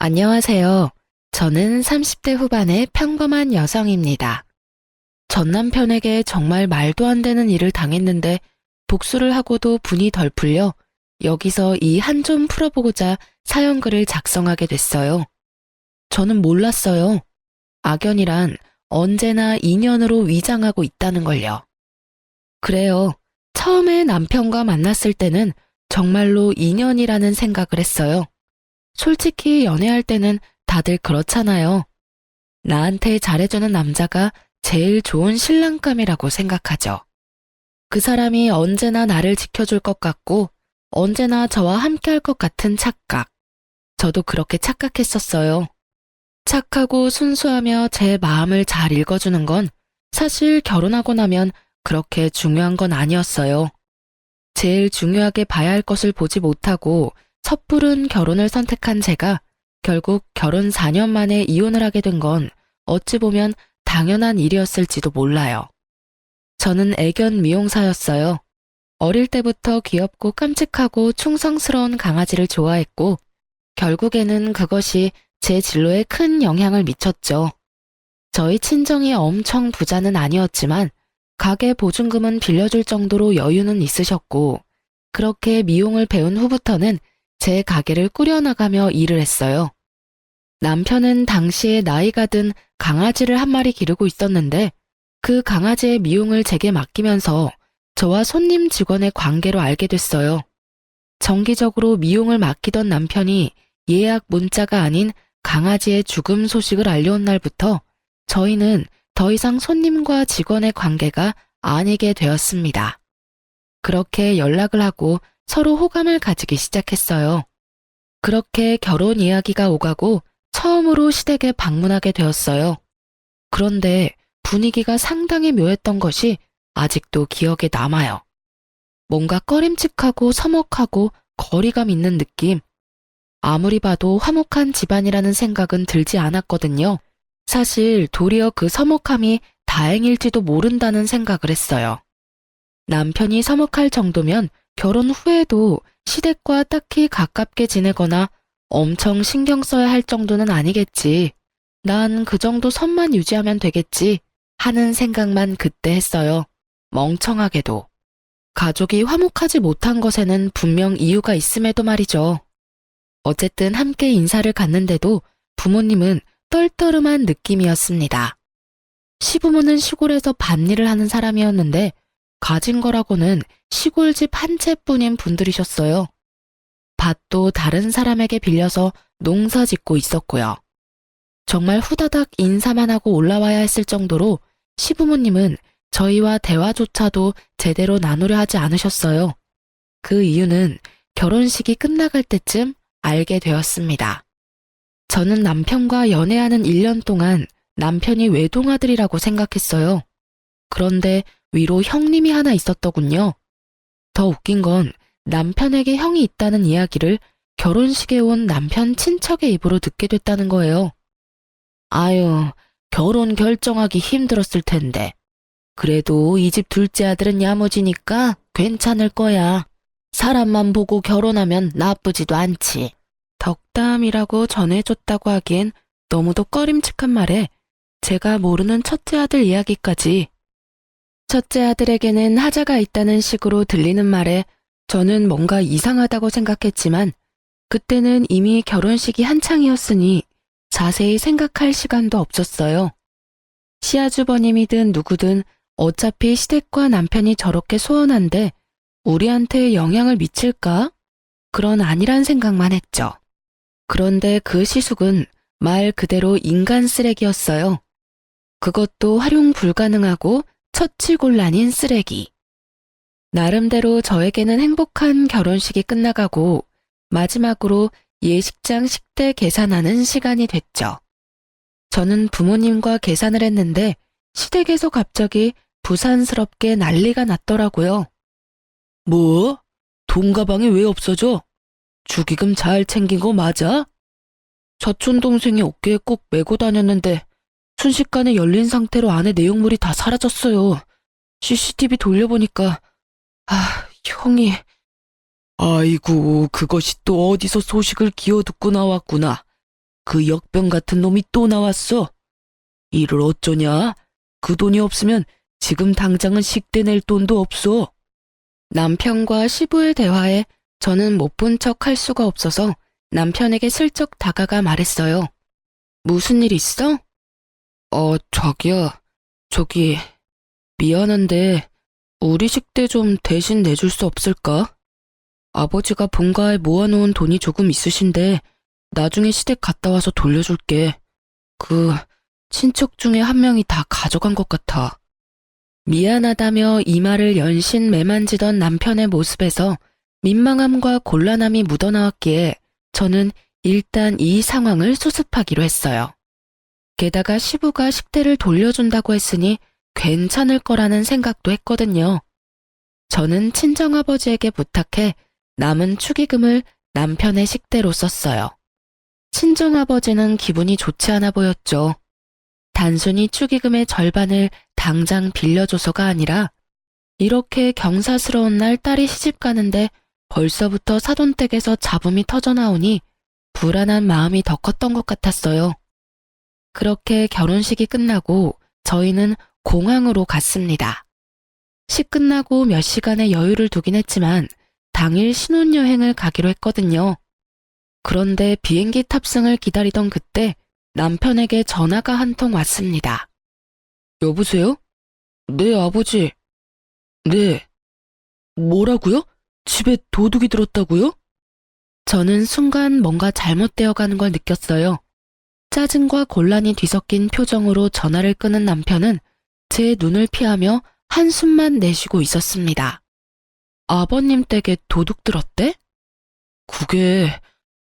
안녕하세요. 저는 30대 후반의 평범한 여성입니다. 전 남편에게 정말 말도 안 되는 일을 당했는데 복수를 하고도 분이 덜 풀려 여기서 이 한 좀 풀어보고자 사연글을 작성하게 됐어요. 저는 몰랐어요. 악연이란 언제나 인연으로 위장하고 있다는 걸요. 그래요. 처음에 남편과 만났을 때는 정말로 인연이라는 생각을 했어요. 솔직히 연애할 때는 다들 그렇잖아요. 나한테 잘해주는 남자가 제일 좋은 신랑감이라고 생각하죠. 그 사람이 언제나 나를 지켜줄 것 같고 언제나 저와 함께할 것 같은 착각. 저도 그렇게 착각했었어요. 착하고 순수하며 제 마음을 잘 읽어주는 건 사실 결혼하고 나면 그렇게 중요한 건 아니었어요. 제일 중요하게 봐야 할 것을 보지 못하고 섣부른 결혼을 선택한 제가 결국 결혼 4년 만에 이혼을 하게 된 건 어찌 보면 당연한 일이었을지도 몰라요. 저는 애견 미용사였어요. 어릴 때부터 귀엽고 깜찍하고 충성스러운 강아지를 좋아했고 결국에는 그것이 제 진로에 큰 영향을 미쳤죠. 저희 친정이 엄청 부자는 아니었지만 가게 보증금은 빌려줄 정도로 여유는 있으셨고 그렇게 미용을 배운 후부터는 제 가게를 꾸려나가며 일을 했어요. 남편은 당시에 나이가 든 강아지를 한 마리 기르고 있었는데 그 강아지의 미용을 제게 맡기면서 저와 손님 직원의 관계로 알게 됐어요. 정기적으로 미용을 맡기던 남편이 예약 문자가 아닌 강아지의 죽음 소식을 알려온 날부터 저희는 더 이상 손님과 직원의 관계가 아니게 되었습니다. 그렇게 연락을 하고 서로 호감을 가지기 시작했어요. 그렇게 결혼 이야기가 오가고 처음으로 시댁에 방문하게 되었어요. 그런데 분위기가 상당히 묘했던 것이 아직도 기억에 남아요. 뭔가 꺼림칙하고 서먹하고 거리감 있는 느낌. 아무리 봐도 화목한 집안이라는 생각은 들지 않았거든요. 사실 도리어 그 서먹함이 다행일지도 모른다는 생각을 했어요. 남편이 서먹할 정도면 결혼 후에도 시댁과 딱히 가깝게 지내거나 엄청 신경 써야 할 정도는 아니겠지. 난 그 정도 선만 유지하면 되겠지 하는 생각만 그때 했어요. 멍청하게도. 가족이 화목하지 못한 것에는 분명 이유가 있음에도 말이죠. 어쨌든 함께 인사를 갔는데도 부모님은 떨떠름한 느낌이었습니다. 시부모는 시골에서 밭일을 하는 사람이었는데 가진 거라고는 시골집 한 채뿐인 분들이셨어요. 밭도 다른 사람에게 빌려서 농사 짓고 있었고요. 정말 후다닥 인사만 하고 올라와야 했을 정도로 시부모님은 저희와 대화조차도 제대로 나누려 하지 않으셨어요. 그 이유는 결혼식이 끝나갈 때쯤 알게 되었습니다. 저는 남편과 연애하는 1년 동안 남편이 외동아들이라고 생각했어요. 그런데 위로 형님이 하나 있었더군요. 더 웃긴 건 남편에게 형이 있다는 이야기를 결혼식에 온 남편 친척의 입으로 듣게 됐다는 거예요. 아유, 결혼 결정하기 힘들었을 텐데. 그래도 이 집 둘째 아들은 야무지니까 괜찮을 거야. 사람만 보고 결혼하면 나쁘지도 않지. 덕담이라고 전해줬다고 하기엔 너무도 꺼림칙한 말에 제가 모르는 첫째 아들 이야기까지. 첫째 아들에게는 하자가 있다는 식으로 들리는 말에 저는 뭔가 이상하다고 생각했지만 그때는 이미 결혼식이 한창이었으니 자세히 생각할 시간도 없었어요. 시아주버님이든 누구든 어차피 시댁과 남편이 저렇게 소원한데 우리한테 영향을 미칠까? 그런 아니란 생각만 했죠. 그런데 그 시숙은 말 그대로 인간 쓰레기였어요. 그것도 활용 불가능하고 처치곤란인 쓰레기. 나름대로 저에게는 행복한 결혼식이 끝나가고 마지막으로 예식장 식대 계산하는 시간이 됐죠. 저는 부모님과 계산을 했는데 시댁에서 갑자기 부산스럽게 난리가 났더라고요. 뭐? 돈 가방이 왜 없어져? 축의금 잘 챙긴 거 맞아? 사촌동생이 어깨에 꼭 메고 다녔는데 순식간에 열린 상태로 안에 내용물이 다 사라졌어요. CCTV 돌려보니까 형이... 아이고, 그것이 또 어디서 소식을 기어듣고 나왔구나. 그 역병 같은 놈이 또 나왔어. 이를 어쩌냐? 그 돈이 없으면 지금 당장은 식대 낼 돈도 없어. 남편과 시부의 대화에 저는 못 본 척 할 수가 없어서 남편에게 슬쩍 다가가 말했어요. 무슨 일 있어? 자기야. 저기, 미안한데 우리 식대 좀 대신 내줄 수 없을까? 아버지가 본가에 모아놓은 돈이 조금 있으신데 나중에 시댁 갔다 와서 돌려줄게. 그 친척 중에 한 명이 다 가져간 것 같아. 미안하다며 이마를 연신 매만지던 남편의 모습에서 민망함과 곤란함이 묻어나왔기에 저는 일단 이 상황을 수습하기로 했어요. 게다가 시부가 식대를 돌려준다고 했으니 괜찮을 거라는 생각도 했거든요. 저는 친정아버지에게 부탁해 남은 축의금을 남편의 식대로 썼어요. 친정아버지는 기분이 좋지 않아 보였죠. 단순히 축의금의 절반을 당장 빌려줘서가 아니라 이렇게 경사스러운 날 딸이 시집 가는데 벌써부터 사돈댁에서 잡음이 터져나오니 불안한 마음이 더 컸던 것 같았어요. 그렇게 결혼식이 끝나고 저희는 공항으로 갔습니다. 식 끝나고 몇 시간의 여유를 두긴 했지만 당일 신혼여행을 가기로 했거든요. 그런데 비행기 탑승을 기다리던 그때 남편에게 전화가 한 통 왔습니다. 여보세요? 네, 아버지. 네. 뭐라고요? 집에 도둑이 들었다고요? 저는 순간 뭔가 잘못되어 가는 걸 느꼈어요. 짜증과 곤란이 뒤섞인 표정으로 전화를 끄는 남편은 제 눈을 피하며 한숨만 내쉬고 있었습니다. 아버님 댁에 도둑 들었대? 그게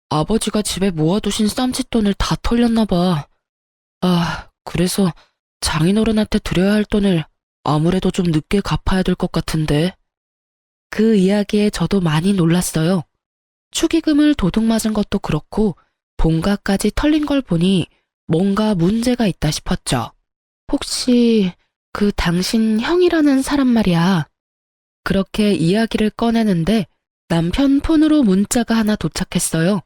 아버지가 집에 모아두신 쌈짓돈을 다 털렸나 봐. 그래서 장인어른한테 드려야 할 돈을 아무래도 좀 늦게 갚아야 될 것 같은데. 그 이야기에 저도 많이 놀랐어요. 축의금을 도둑 맞은 것도 그렇고 본가까지 털린 걸 보니 뭔가 문제가 있다 싶었죠. 혹시 그 당신 형이라는 사람 말이야. 그렇게 이야기를 꺼내는데 남편 폰으로 문자가 하나 도착했어요.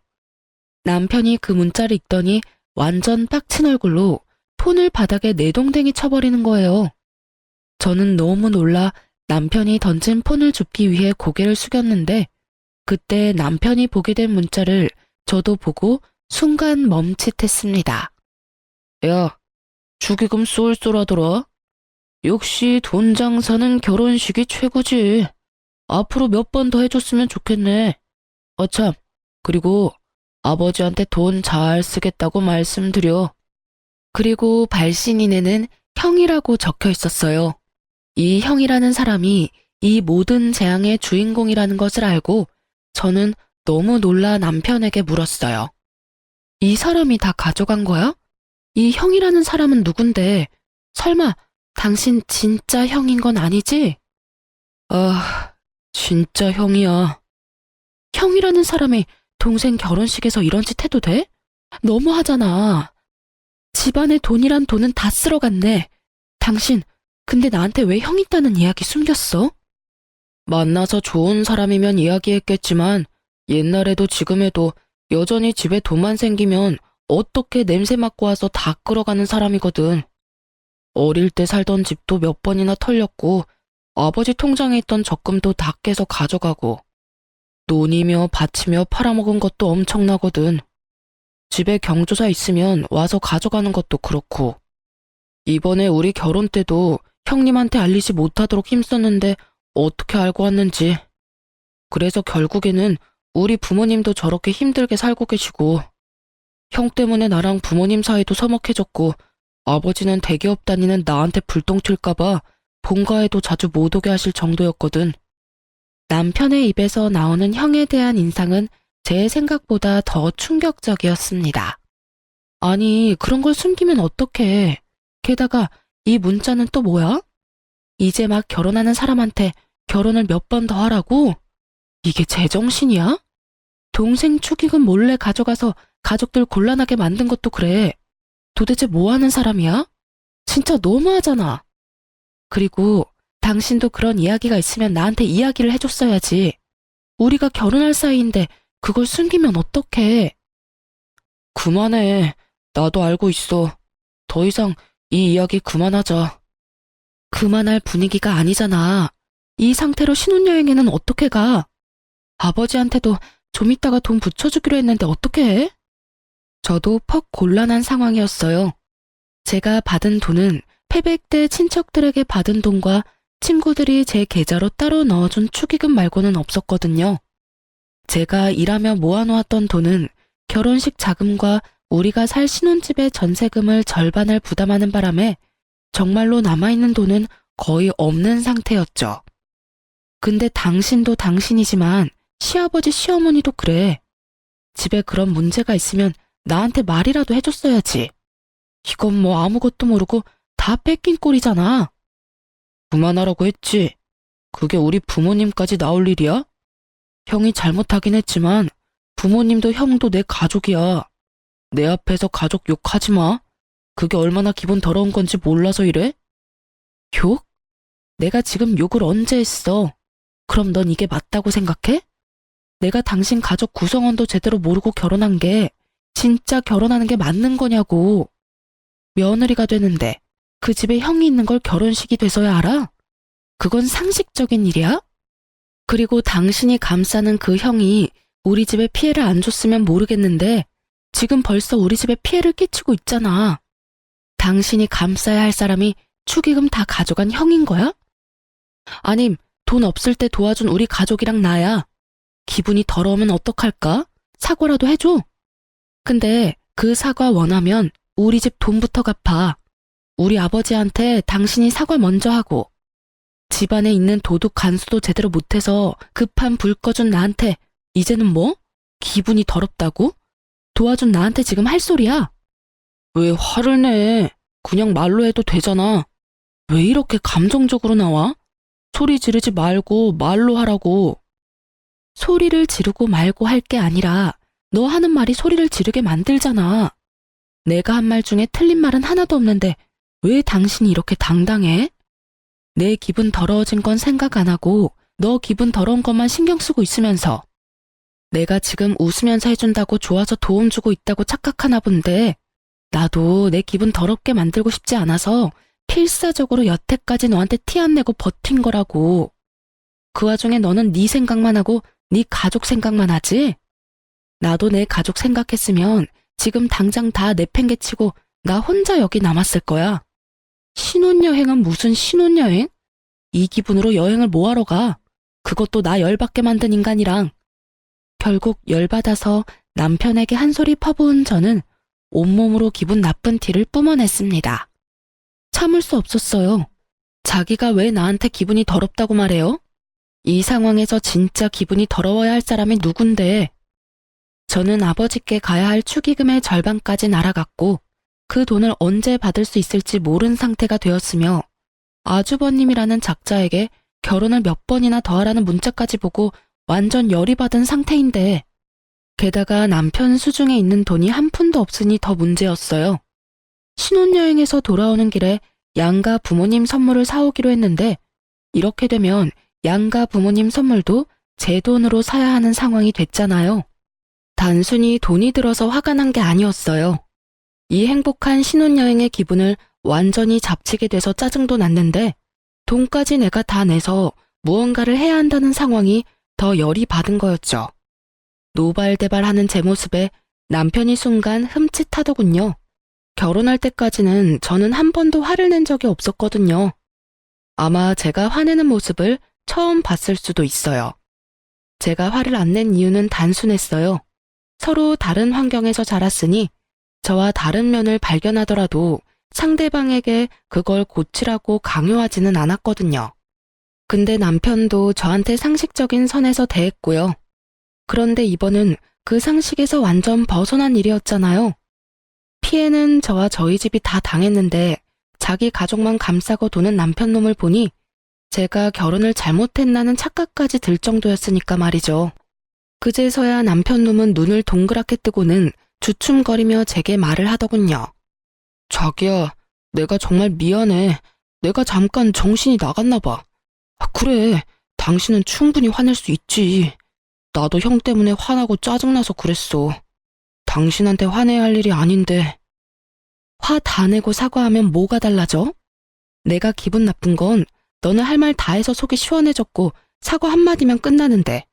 남편이 그 문자를 읽더니 완전 빡친 얼굴로 폰을 바닥에 내동댕이 쳐버리는 거예요. 저는 너무 놀라 남편이 던진 폰을 줍기 위해 고개를 숙였는데 그때 남편이 보게 된 문자를 저도 보고 순간 멈칫했습니다. 야, 축의금 쏠쏠하더라. 역시 돈 장사는 결혼식이 최고지. 앞으로 몇 번 더 해줬으면 좋겠네. 참, 그리고 아버지한테 돈 잘 쓰겠다고 말씀드려. 그리고 발신인에는 형이라고 적혀 있었어요. 이 형이라는 사람이 이 모든 재앙의 주인공이라는 것을 알고 저는 너무 놀라 남편에게 물었어요. 이 사람이 다 가져간 거야? 이 형이라는 사람은 누군데? 설마 당신 진짜 형인 건 아니지? 진짜 형이야. 형이라는 사람이 동생 결혼식에서 이런 짓 해도 돼? 너무하잖아. 집안의 돈이란 돈은 다 쓸어갔네. 당신, 근데 나한테 왜 형 있다는 이야기 숨겼어? 만나서 좋은 사람이면 이야기했겠지만 옛날에도 지금에도 여전히 집에 돈만 생기면 어떻게 냄새 맡고 와서 다 끌어가는 사람이거든. 어릴 때 살던 집도 몇 번이나 털렸고 아버지 통장에 있던 적금도 다 깨서 가져가고 논이며 밭이며 팔아먹은 것도 엄청나거든. 집에 경조사 있으면 와서 가져가는 것도 그렇고 이번에 우리 결혼 때도 형님한테 알리지 못하도록 힘썼는데 어떻게 알고 왔는지. 그래서 결국에는 우리 부모님도 저렇게 힘들게 살고 계시고 형 때문에 나랑 부모님 사이도 서먹해졌고 아버지는 대기업 다니는 나한테 불똥 튈까봐 본가에도 자주 못 오게 하실 정도였거든. 남편의 입에서 나오는 형에 대한 인상은 제 생각보다 더 충격적이었습니다. 아니, 그런 걸 숨기면 어떡해. 게다가 이 문자는 또 뭐야? 이제 막 결혼하는 사람한테 결혼을 몇 번 더 하라고? 이게 제정신이야? 동생 축의금 몰래 가져가서 가족들 곤란하게 만든 것도 그래. 도대체 뭐 하는 사람이야? 진짜 너무하잖아. 그리고 당신도 그런 이야기가 있으면 나한테 이야기를 해줬어야지. 우리가 결혼할 사이인데 그걸 숨기면 어떡해. 그만해. 나도 알고 있어. 더 이상 이 이야기 그만하자. 그만할 분위기가 아니잖아. 이 상태로 신혼여행에는 어떻게 가? 아버지한테도 좀 이따가 돈 붙여주기로 했는데 어떻게 해? 저도 퍽 곤란한 상황이었어요. 제가 받은 돈은 패백 때 친척들에게 받은 돈과 친구들이 제 계좌로 따로 넣어준 축의금 말고는 없었거든요. 제가 일하며 모아놓았던 돈은 결혼식 자금과 우리가 살 신혼집의 전세금을 절반을 부담하는 바람에 정말로 남아있는 돈은 거의 없는 상태였죠. 근데 당신도 당신이지만 시아버지 시어머니도 그래. 집에 그런 문제가 있으면 나한테 말이라도 해줬어야지. 이건 뭐 아무것도 모르고 다 뺏긴 꼴이잖아. 그만하라고 했지. 그게 우리 부모님까지 나올 일이야? 형이 잘못하긴 했지만 부모님도 형도 내 가족이야. 내 앞에서 가족 욕하지 마. 그게 얼마나 기분 더러운 건지 몰라서 이래? 욕? 내가 지금 욕을 언제 했어? 그럼 넌 이게 맞다고 생각해? 내가 당신 가족 구성원도 제대로 모르고 결혼한 게 진짜 결혼하는 게 맞는 거냐고. 며느리가 되는데 그 집에 형이 있는 걸 결혼식이 돼서야 알아? 그건 상식적인 일이야? 그리고 당신이 감싸는 그 형이 우리 집에 피해를 안 줬으면 모르겠는데 지금 벌써 우리 집에 피해를 끼치고 있잖아. 당신이 감싸야 할 사람이 축의금 다 가져간 형인 거야? 아님 돈 없을 때 도와준 우리 가족이랑 나야. 기분이 더러우면 어떡할까? 사과라도 해줘. 근데 그 사과 원하면 우리 집 돈부터 갚아. 우리 아버지한테 당신이 사과 먼저 하고 집안에 있는 도둑 간수도 제대로 못해서 급한 불 꺼준 나한테 이제는 뭐? 기분이 더럽다고? 도와준 나한테 지금 할 소리야? 왜 화를 내? 그냥 말로 해도 되잖아. 왜 이렇게 감정적으로 나와? 소리 지르지 말고 말로 하라고. 소리를 지르고 말고 할 게 아니라 너 하는 말이 소리를 지르게 만들잖아. 내가 한 말 중에 틀린 말은 하나도 없는데 왜 당신이 이렇게 당당해? 내 기분 더러워진 건 생각 안 하고 너 기분 더러운 것만 신경 쓰고 있으면서 내가 지금 웃으면서 해준다고 좋아서 도움 주고 있다고 착각하나 본데 나도 내 기분 더럽게 만들고 싶지 않아서 필사적으로 여태까지 너한테 티 안 내고 버틴 거라고. 그 와중에 너는 네 생각만 하고 네 가족 생각만 하지? 나도 내 가족 생각했으면 지금 당장 다 내팽개치고 나 혼자 여기 남았을 거야. 신혼여행은 무슨 신혼여행? 이 기분으로 여행을 뭐하러 가? 그것도 나 열받게 만든 인간이랑. 결국 열받아서 남편에게 한 소리 퍼부은 저는 온몸으로 기분 나쁜 티를 뿜어냈습니다. 참을 수 없었어요. 자기가 왜 나한테 기분이 더럽다고 말해요? 이 상황에서 진짜 기분이 더러워야 할 사람이 누군데. 저는 아버지께 가야 할 축의금의 절반까지 날아갔고 그 돈을 언제 받을 수 있을지 모른 상태가 되었으며 아주버님이라는 작자에게 결혼을 몇 번이나 더 하라는 문자까지 보고 완전 열이 받은 상태인데 게다가 남편 수중에 있는 돈이 한 푼도 없으니 더 문제였어요. 신혼여행에서 돌아오는 길에 양가 부모님 선물을 사오기로 했는데 이렇게 되면 양가 부모님 선물도 제 돈으로 사야 하는 상황이 됐잖아요. 단순히 돈이 들어서 화가 난 게 아니었어요. 이 행복한 신혼여행의 기분을 완전히 잡치게 돼서 짜증도 났는데 돈까지 내가 다 내서 무언가를 해야 한다는 상황이 더 열이 받은 거였죠. 노발대발하는 제 모습에 남편이 순간 흠칫하더군요. 결혼할 때까지는 저는 한 번도 화를 낸 적이 없었거든요. 아마 제가 화내는 모습을 처음 봤을 수도 있어요. 제가 화를 안 낸 이유는 단순했어요. 서로 다른 환경에서 자랐으니 저와 다른 면을 발견하더라도 상대방에게 그걸 고치라고 강요하지는 않았거든요. 근데 남편도 저한테 상식적인 선에서 대했고요. 그런데 이번은 그 상식에서 완전 벗어난 일이었잖아요. 피해는 저와 저희 집이 다 당했는데 자기 가족만 감싸고 도는 남편 놈을 보니 제가 결혼을 잘못했나는 착각까지 들 정도였으니까 말이죠. 그제서야 남편 놈은 눈을 동그랗게 뜨고는 주춤거리며 제게 말을 하더군요. 자기야, 내가 정말 미안해. 내가 잠깐 정신이 나갔나 봐. 그래, 당신은 충분히 화낼 수 있지. 나도 형 때문에 화나고 짜증나서 그랬어. 당신한테 화내야 할 일이 아닌데. 화 다 내고 사과하면 뭐가 달라져? 내가 기분 나쁜 건 너는 할 말 다 해서 속이 시원해졌고 사과 한마디면 끝나는데.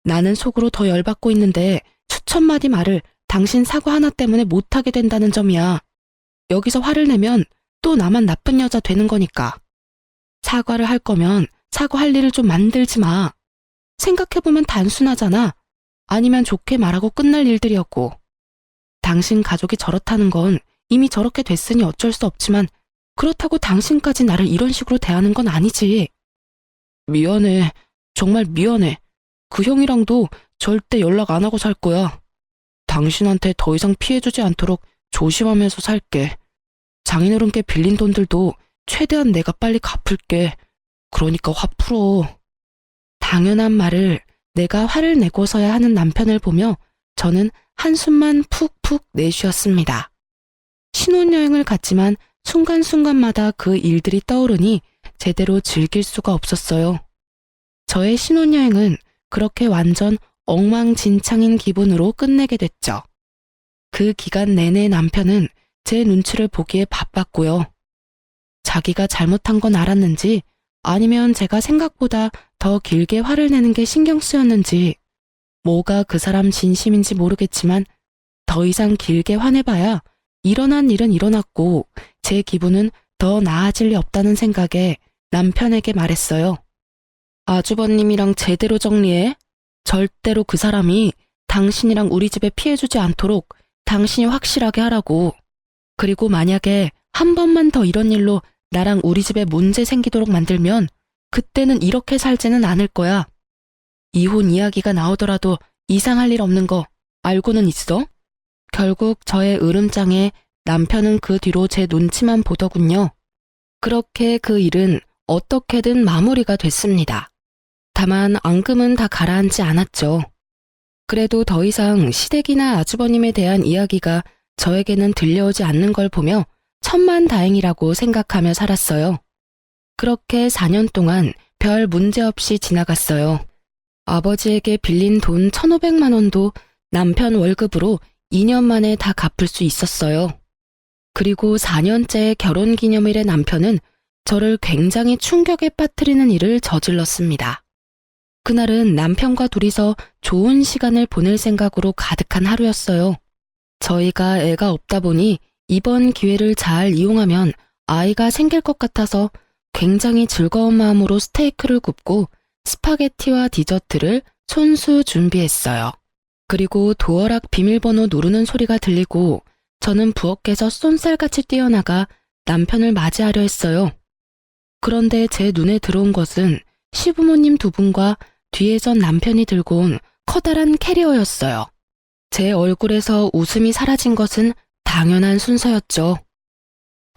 나는 속으로 더 열받고 있는데 수천 마디 말을 당신 사과 하나 때문에 못하게 된다는 점이야. 여기서 화를 내면 또 나만 나쁜 여자 되는 거니까. 사과를 할 거면 사과할 일을 좀 만들지 마. 생각해보면 단순하잖아. 아니면 좋게 말하고 끝날 일들이었고. 당신 가족이 저렇다는 건 이미 저렇게 됐으니 어쩔 수 없지만 그렇다고 당신까지 나를 이런 식으로 대하는 건 아니지. 미안해. 정말 미안해. 그 형이랑도 절대 연락 안 하고 살 거야. 당신한테 더 이상 피해주지 않도록 조심하면서 살게. 장인어른께 빌린 돈들도 최대한 내가 빨리 갚을게. 그러니까 화 풀어. 당연한 말을 내가 화를 내고서야 하는 남편을 보며 저는 한숨만 푹푹 내쉬었습니다. 신혼여행을 갔지만 순간순간마다 그 일들이 떠오르니 제대로 즐길 수가 없었어요. 저의 신혼여행은 그렇게 완전 엉망진창인 기분으로 끝내게 됐죠. 그 기간 내내 남편은 제 눈치를 보기에 바빴고요. 자기가 잘못한 건 알았는지 아니면 제가 생각보다 더 길게 화를 내는 게 신경 쓰였는지 뭐가 그 사람 진심인지 모르겠지만 더 이상 길게 화내봐야 일어난 일은 일어났고 제 기분은 더 나아질 리 없다는 생각에 남편에게 말했어요. 아주버님이랑 제대로 정리해. 절대로 그 사람이 당신이랑 우리 집에 피해주지 않도록 당신이 확실하게 하라고. 그리고 만약에 한 번만 더 이런 일로 나랑 우리 집에 문제 생기도록 만들면 그때는 이렇게 살지는 않을 거야. 이혼 이야기가 나오더라도 이상할 일 없는 거 알고는 있어? 결국 저의 으름장에 남편은 그 뒤로 제 눈치만 보더군요. 그렇게 그 일은 어떻게든 마무리가 됐습니다. 다만 앙금은 다 가라앉지 않았죠. 그래도 더 이상 시댁이나 아주버님에 대한 이야기가 저에게는 들려오지 않는 걸 보며 천만다행이라고 생각하며 살았어요. 그렇게 4년 동안 별 문제 없이 지나갔어요. 아버지에게 빌린 돈 1,500만 원도 남편 월급으로 2년 만에 다 갚을 수 있었어요. 그리고 4년째 결혼기념일에 남편은 저를 굉장히 충격에 빠뜨리는 일을 저질렀습니다. 그날은 남편과 둘이서 좋은 시간을 보낼 생각으로 가득한 하루였어요. 저희가 애가 없다 보니 이번 기회를 잘 이용하면 아이가 생길 것 같아서 굉장히 즐거운 마음으로 스테이크를 굽고 스파게티와 디저트를 손수 준비했어요. 그리고 도어락 비밀번호 누르는 소리가 들리고 저는 부엌에서 쏜살같이 뛰어나가 남편을 맞이하려 했어요. 그런데 제 눈에 들어온 것은 시부모님 두 분과 뒤에선 남편이 들고 온 커다란 캐리어였어요. 제 얼굴에서 웃음이 사라진 것은 당연한 순서였죠.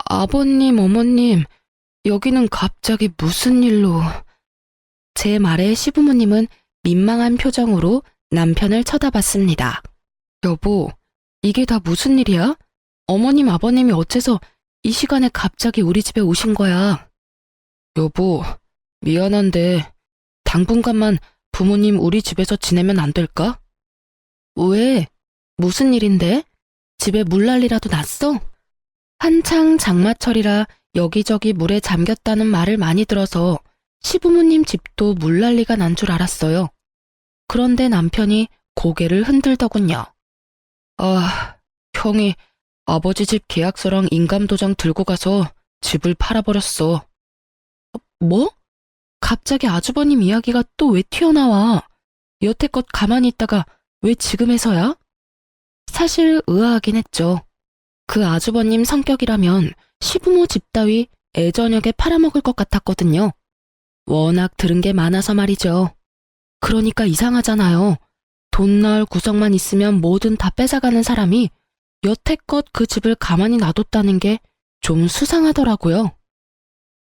아버님, 어머님, 여기는 갑자기 무슨 일로... 제 말에 시부모님은 민망한 표정으로 남편을 쳐다봤습니다. 여보, 이게 다 무슨 일이야? 어머님, 아버님이 어째서 이 시간에 갑자기 우리 집에 오신 거야? 여보, 미안한데 당분간만 부모님 우리 집에서 지내면 안 될까? 왜? 무슨 일인데? 집에 물난리라도 났어? 한창 장마철이라 여기저기 물에 잠겼다는 말을 많이 들어서 시부모님 집도 물난리가 난 줄 알았어요. 그런데 남편이 고개를 흔들더군요. 아, 형이 아버지 집 계약서랑 인감도장 들고 가서 집을 팔아버렸어. 뭐? 갑자기 아주버님 이야기가 또 왜 튀어나와? 여태껏 가만히 있다가 왜 지금에서야? 사실 의아하긴 했죠. 그 아주버님 성격이라면 시부모 집 따위 애저녁에 팔아먹을 것 같았거든요. 워낙 들은 게 많아서 말이죠. 그러니까 이상하잖아요. 돈 나올 구석만 있으면 뭐든 다 뺏어가는 사람이 여태껏 그 집을 가만히 놔뒀다는 게 좀 수상하더라고요.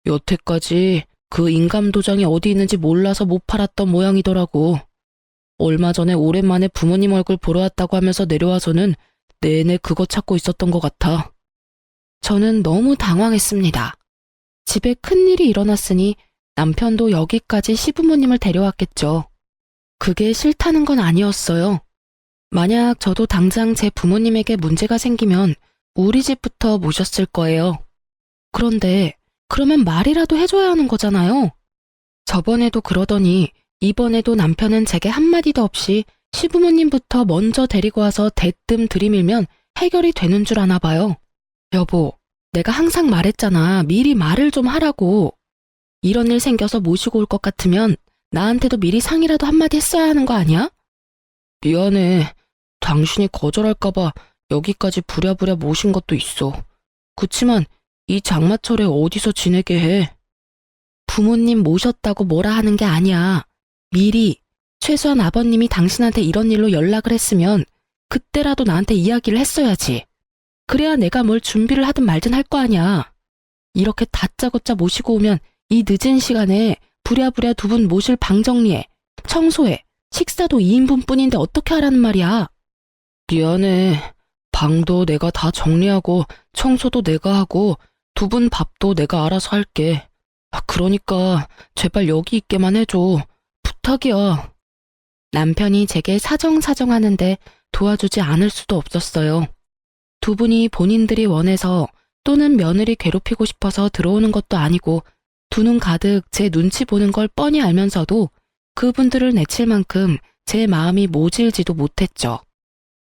여태까지 그 인감도장이 어디 있는지 몰라서 못 팔았던 모양이더라고. 얼마 전에 오랜만에 부모님 얼굴 보러 왔다고 하면서 내려와서는 내내 그거 찾고 있었던 것 같아. 저는 너무 당황했습니다. 집에 큰일이 일어났으니 남편도 여기까지 시부모님을 데려왔겠죠. 그게 싫다는 건 아니었어요. 만약 저도 당장 제 부모님에게 문제가 생기면 우리 집부터 모셨을 거예요. 그런데 그러면 말이라도 해줘야 하는 거잖아요. 저번에도 그러더니 이번에도 남편은 제게 한마디도 없이 시부모님부터 먼저 데리고 와서 대뜸 들이밀면 해결이 되는 줄 아나 봐요. 여보, 내가 항상 말했잖아. 미리 말을 좀 하라고. 이런 일 생겨서 모시고 올 것 같으면 나한테도 미리 상의라도 한마디 했어야 하는 거 아니야? 미안해. 당신이 거절할까봐 여기까지 부랴부랴 모신 것도 있어. 그치만 이 장마철에 어디서 지내게 해? 부모님 모셨다고 뭐라 하는 게 아니야. 미리, 최소한 아버님이 당신한테 이런 일로 연락을 했으면 그때라도 나한테 이야기를 했어야지. 그래야 내가 뭘 준비를 하든 말든 할 거 아니야. 이렇게 다짜고짜 모시고 오면 이 늦은 시간에 부랴부랴 두 분 모실 방 정리해, 청소해, 식사도 2인분 뿐인데 어떻게 하라는 말이야. 미안해. 방도 내가 다 정리하고 청소도 내가 하고 두 분 밥도 내가 알아서 할게. 그러니까 제발 여기 있게만 해줘. 부탁이야. 남편이 제게 사정사정하는데 도와주지 않을 수도 없었어요. 두 분이 본인들이 원해서 또는 며느리 괴롭히고 싶어서 들어오는 것도 아니고 두 눈 가득 제 눈치 보는 걸 뻔히 알면서도 그분들을 내칠 만큼 제 마음이 모질지도 못했죠.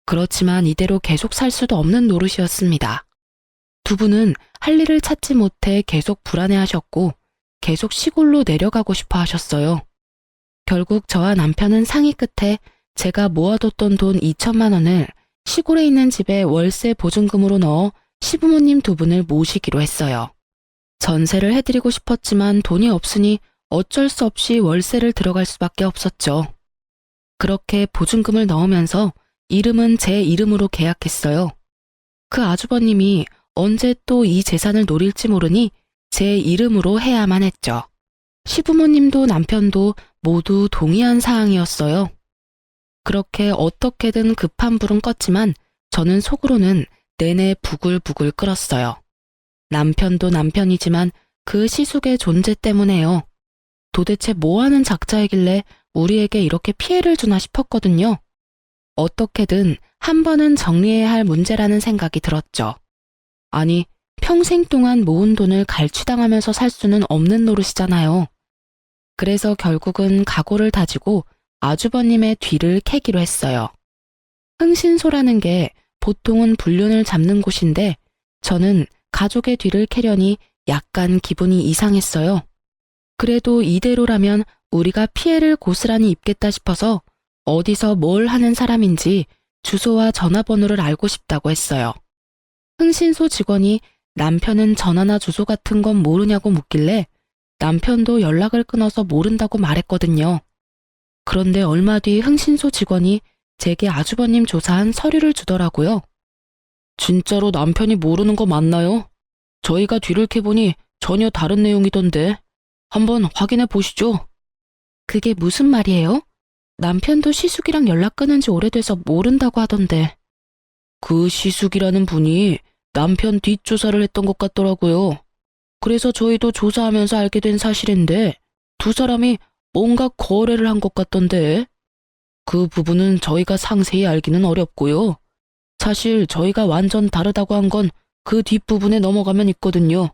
그렇지만 이대로 계속 살 수도 없는 노릇이었습니다. 두 분은 할 일을 찾지 못해 계속 불안해하셨고 계속 시골로 내려가고 싶어 하셨어요. 결국 저와 남편은 상의 끝에 제가 모아뒀던 돈 2천만 원을 시골에 있는 집에 월세 보증금으로 넣어 시부모님 두 분을 모시기로 했어요. 전세를 해드리고 싶었지만 돈이 없으니 어쩔 수 없이 월세를 들어갈 수밖에 없었죠. 그렇게 보증금을 넣으면서 이름은 제 이름으로 계약했어요. 그 아주버님이 언제 또 이 재산을 노릴지 모르니 제 이름으로 해야만 했죠. 시부모님도 남편도 모두 동의한 사항이었어요. 그렇게 어떻게든 급한 불은 껐지만 저는 속으로는 내내 부글부글 끓었어요. 남편도 남편이지만 그 시숙의 존재 때문에요. 도대체 뭐하는 작자이길래 우리에게 이렇게 피해를 주나 싶었거든요. 어떻게든 한 번은 정리해야 할 문제라는 생각이 들었죠. 아니, 평생 동안 모은 돈을 갈취당하면서 살 수는 없는 노릇이잖아요. 그래서 결국은 각오를 다지고 아주버님의 뒤를 캐기로 했어요. 흥신소라는 게 보통은 불륜을 잡는 곳인데 저는 가족의 뒤를 캐려니 약간 기분이 이상했어요. 그래도 이대로라면 우리가 피해를 고스란히 입겠다 싶어서 어디서 뭘 하는 사람인지 주소와 전화번호를 알고 싶다고 했어요. 흥신소 직원이 남편은 전화나 주소 같은 건 모르냐고 묻길래 남편도 연락을 끊어서 모른다고 말했거든요. 그런데 얼마 뒤 흥신소 직원이 제게 아주버님 조사한 서류를 주더라고요. 진짜로 남편이 모르는 거 맞나요? 저희가 뒤를 캐보니 전혀 다른 내용이던데. 한번 확인해 보시죠. 그게 무슨 말이에요? 남편도 시숙이랑 연락 끊은 지 오래돼서 모른다고 하던데. 그 시숙이라는 분이 남편 뒷조사를 했던 것 같더라고요. 그래서 저희도 조사하면서 알게 된 사실인데 두 사람이 뭔가 거래를 한 것 같던데. 그 부분은 저희가 상세히 알기는 어렵고요. 사실 저희가 완전 다르다고 한 건 그 뒷부분에 넘어가면 있거든요.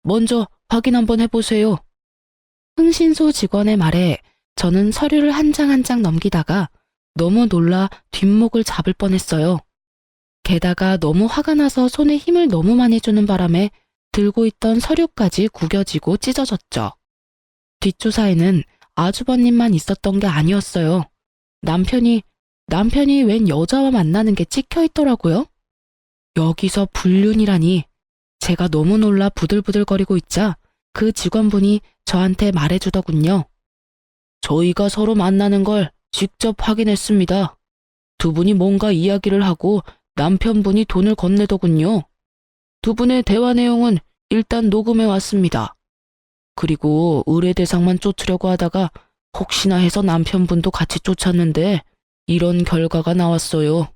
먼저 확인 한번 해보세요. 흥신소 직원의 말에 저는 서류를 한 장 한 장 넘기다가 너무 놀라 뒷목을 잡을 뻔했어요. 게다가 너무 화가 나서 손에 힘을 너무 많이 주는 바람에 들고 있던 서류까지 구겨지고 찢어졌죠. 뒷조사에는 아주버님만 있었던 게 아니었어요. 남편이 웬 여자와 만나는 게 찍혀 있더라고요. 여기서 불륜이라니. 제가 너무 놀라 부들부들거리고 있자 그 직원분이 저한테 말해주더군요. 저희가 서로 만나는 걸 직접 확인했습니다. 두 분이 뭔가 이야기를 하고 남편분이 돈을 건네더군요. 두 분의 대화 내용은 일단 녹음해 왔습니다. 그리고 의뢰 대상만 쫓으려고 하다가 혹시나 해서 남편분도 같이 쫓았는데 이런 결과가 나왔어요.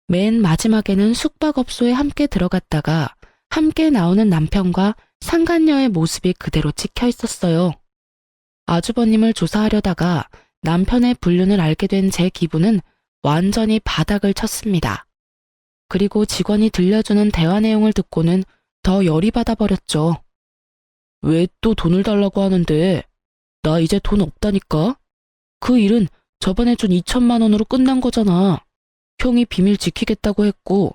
맨 마지막에는 숙박업소에 함께 들어갔다가 함께 나오는 남편과 상간녀의 모습이 그대로 찍혀 있었어요. 아주버님을 조사하려다가 남편의 불륜을 알게 된 제 기분은 완전히 바닥을 쳤습니다. 그리고 직원이 들려주는 대화 내용을 듣고는 더 열이 받아버렸죠. 왜 또 돈을 달라고 하는데? 나 이제 돈 없다니까? 그 일은 저번에 준 2천만 원으로 끝난 거잖아. 형이 비밀 지키겠다고 했고,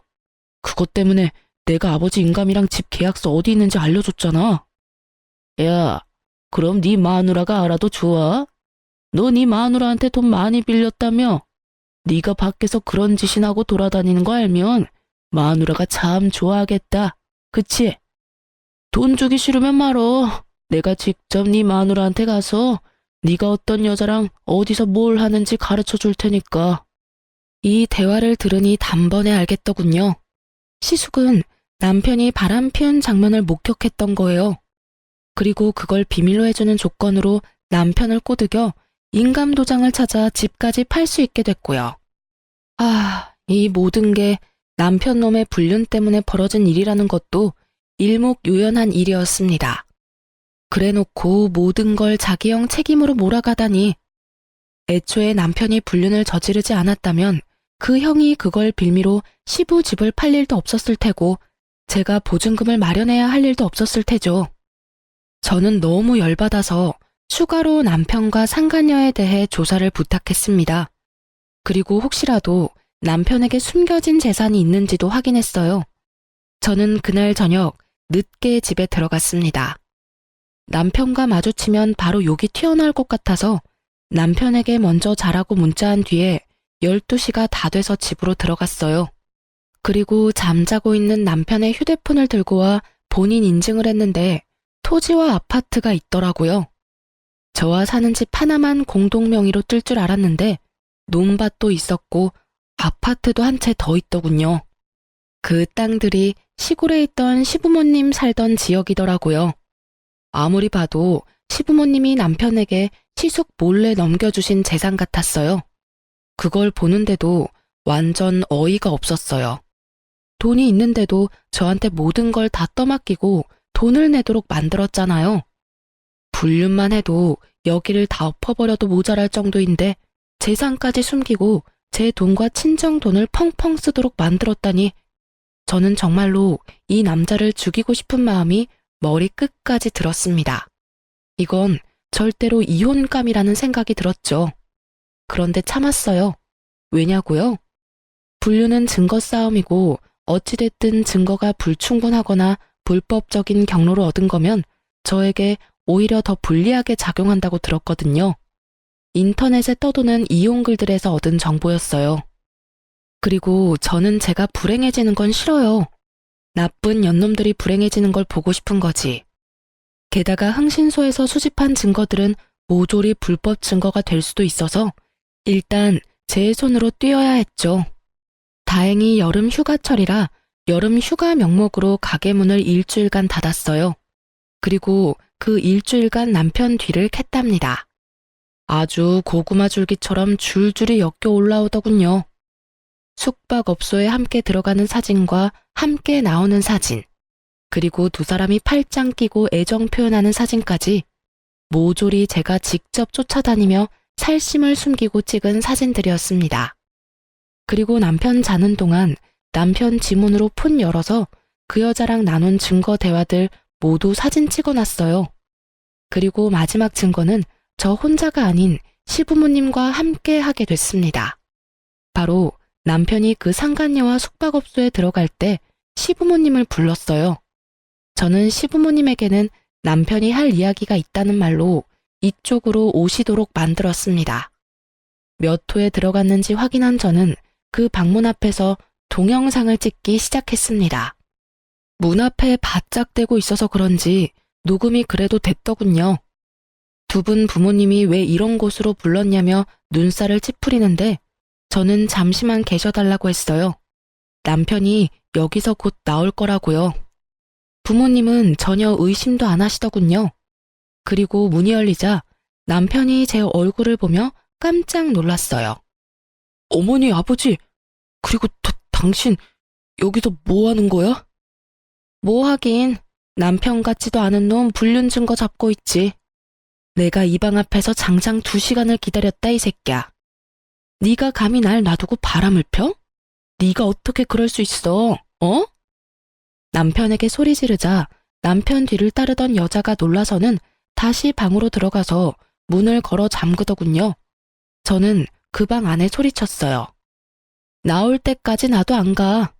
그것 때문에 내가 아버지 인감이랑 집 계약서 어디 있는지 알려줬잖아. 야, 그럼 네 마누라가 알아도 좋아? 너 네 마누라한테 돈 많이 빌렸다며? 네가 밖에서 그런 짓이나 하고 돌아다니는 거 알면 마누라가 참 좋아하겠다. 그치? 돈 주기 싫으면 말어. 내가 직접 네 마누라한테 가서 네가 어떤 여자랑 어디서 뭘 하는지 가르쳐 줄 테니까. 이 대화를 들으니 단번에 알겠더군요. 시숙은 남편이 바람 피운 장면을 목격했던 거예요. 그리고 그걸 비밀로 해주는 조건으로 남편을 꼬드겨 인감도장을 찾아 집까지 팔 수 있게 됐고요. 이 모든 게 남편 놈의 불륜 때문에 벌어진 일이라는 것도 일목요연한 일이었습니다. 그래놓고 모든 걸 자기 형 책임으로 몰아가다니. 애초에 남편이 불륜을 저지르지 않았다면 그 형이 그걸 빌미로 시부집을 팔 일도 없었을 테고 제가 보증금을 마련해야 할 일도 없었을 테죠. 저는 너무 열받아서 추가로 남편과 상간녀에 대해 조사를 부탁했습니다. 그리고 혹시라도 남편에게 숨겨진 재산이 있는지도 확인했어요. 저는 그날 저녁 늦게 집에 들어갔습니다. 남편과 마주치면 바로 욕이 튀어나올 것 같아서 남편에게 먼저 자라고 문자한 뒤에 12시가 다 돼서 집으로 들어갔어요. 그리고 잠자고 있는 남편의 휴대폰을 들고 와 본인 인증을 했는데 토지와 아파트가 있더라고요. 저와 사는 집 하나만 공동 명의로 뜰 줄 알았는데 논밭도 있었고 아파트도 한 채 더 있더군요. 그 땅들이 시골에 있던 시부모님 살던 지역이더라고요. 아무리 봐도 시부모님이 남편에게 시숙 몰래 넘겨주신 재산 같았어요. 그걸 보는데도 완전 어이가 없었어요. 돈이 있는데도 저한테 모든 걸 다 떠맡기고 돈을 내도록 만들었잖아요. 불륜만 해도 여기를 다 엎어버려도 모자랄 정도인데 재산까지 숨기고 제 돈과 친정 돈을 펑펑 쓰도록 만들었다니 저는 정말로 이 남자를 죽이고 싶은 마음이 머리 끝까지 들었습니다. 이건 절대로 이혼감이라는 생각이 들었죠. 그런데 참았어요. 왜냐고요? 불륜은 증거 싸움이고 어찌됐든 증거가 불충분하거나 불법적인 경로로 얻은 거면 저에게 오히려 더 불리하게 작용한다고 들었거든요. 인터넷에 떠도는 이용 글들에서 얻은 정보였어요. 그리고 저는 제가 불행해지는 건 싫어요. 나쁜 연놈들이 불행해지는 걸 보고 싶은 거지. 게다가 흥신소에서 수집한 증거들은 모조리 불법 증거가 될 수도 있어서 일단 제 손으로 띄어야 했죠. 다행히 여름 휴가철이라 여름 휴가 명목으로 가게 문을 일주일간 닫았어요. 그리고 그 일주일간 남편 뒤를 캤답니다. 아주 고구마 줄기처럼 줄줄이 엮여 올라오더군요. 숙박업소에 함께 들어가는 사진과 함께 나오는 사진, 그리고 두 사람이 팔짱 끼고 애정 표현하는 사진까지 모조리 제가 직접 쫓아다니며 살심을 숨기고 찍은 사진들이었습니다. 그리고 남편 자는 동안 남편 지문으로 폰 열어서 그 여자랑 나눈 증거 대화들 모두 사진 찍어놨어요. 그리고 마지막 증거는 저 혼자가 아닌 시부모님과 함께 하게 됐습니다. 바로 남편이 그 상간녀와 숙박업소에 들어갈 때 시부모님을 불렀어요. 저는 시부모님에게는 남편이 할 이야기가 있다는 말로 이쪽으로 오시도록 만들었습니다. 몇 호에 들어갔는지 확인한 저는 그 방문 앞에서 동영상을 찍기 시작했습니다. 문 앞에 바짝 대고 있어서 그런지 녹음이 그래도 됐더군요. 두 분 부모님이 왜 이런 곳으로 불렀냐며 눈살을 찌푸리는데 저는 잠시만 계셔달라고 했어요. 남편이 여기서 곧 나올 거라고요. 부모님은 전혀 의심도 안 하시더군요. 그리고 문이 열리자 남편이 제 얼굴을 보며 깜짝 놀랐어요. 어머니, 아버지, 그리고 당신 여기서 뭐 하는 거야? 뭐 하긴, 남편 같지도 않은 놈 불륜 증거 잡고 있지. 내가 이 방 앞에서 장장 2시간을 기다렸다, 이 새끼야. 네가 감히 날 놔두고 바람을 펴? 네가 어떻게 그럴 수 있어? 어? 남편에게 소리 지르자 남편 뒤를 따르던 여자가 놀라서는 다시 방으로 들어가서 문을 걸어 잠그더군요. 저는 그 방 안에 소리쳤어요. 나올 때까지 나도 안 가.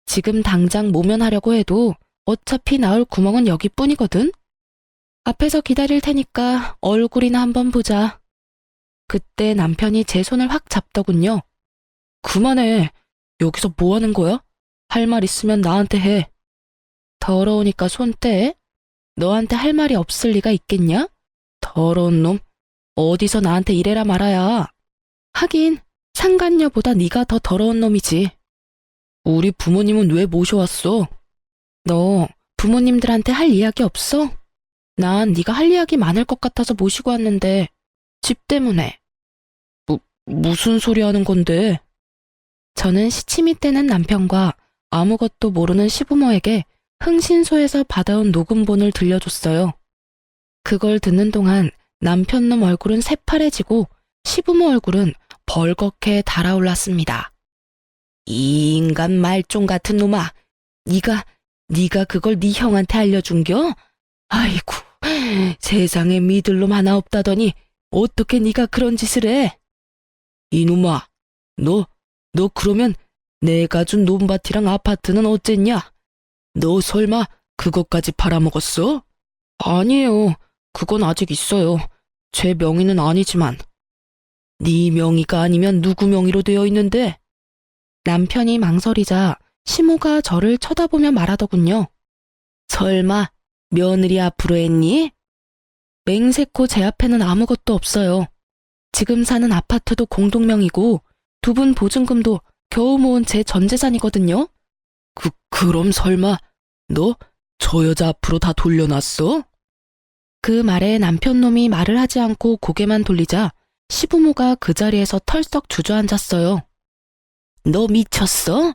지금 당장 모면하려고 해도 어차피 나올 구멍은 여기뿐이거든. 앞에서 기다릴 테니까 얼굴이나 한번 보자. 그때 남편이 제 손을 확 잡더군요. 그만해. 여기서 뭐 하는 거야? 할 말 있으면 나한테 해. 더러우니까 손 떼. 너한테 할 말이 없을 리가 있겠냐? 더러운 놈. 어디서 나한테 이래라 말아야. 하긴 상간녀보다 네가 더 더러운 놈이지. 우리 부모님은 왜 모셔왔어? 너 부모님들한테 할 이야기 없어? 난 네가 할 이야기 많을 것 같아서 모시고 왔는데 집 때문에. 무슨 소리 하는 건데? 저는 시침이 떼는 남편과 아무것도 모르는 시부모에게 흥신소에서 받아온 녹음본을 들려줬어요. 그걸 듣는 동안 남편놈 얼굴은 새파래지고 시부모 얼굴은 벌겋게 달아올랐습니다. 이 인간 말종 같은 놈아, 네가 그걸 네 형한테 알려준겨? 아이고, 세상에 믿을 놈 하나 없다더니 어떻게 네가 그런 짓을 해? 이놈아, 너 그러면 내가 준 논밭이랑 아파트는 어쨌냐? 너 설마 그것까지 팔아먹었어? 아니에요. 그건 아직 있어요. 제 명의는 아니지만. 네 명의가 아니면 누구 명의로 되어 있는데? 남편이 망설이자 시모가 저를 쳐다보며 말하더군요. 설마 며느리 앞으로 했니? 맹세코 제 앞에는 아무것도 없어요. 지금 사는 아파트도 공동명의고 두 분 보증금도 겨우 모은 제 전 재산이거든요. 그럼 설마 너 저 여자 앞으로 다 돌려놨어? 그 말에 남편놈이 말을 하지 않고 고개만 돌리자 시부모가 그 자리에서 털썩 주저앉았어요. 너 미쳤어?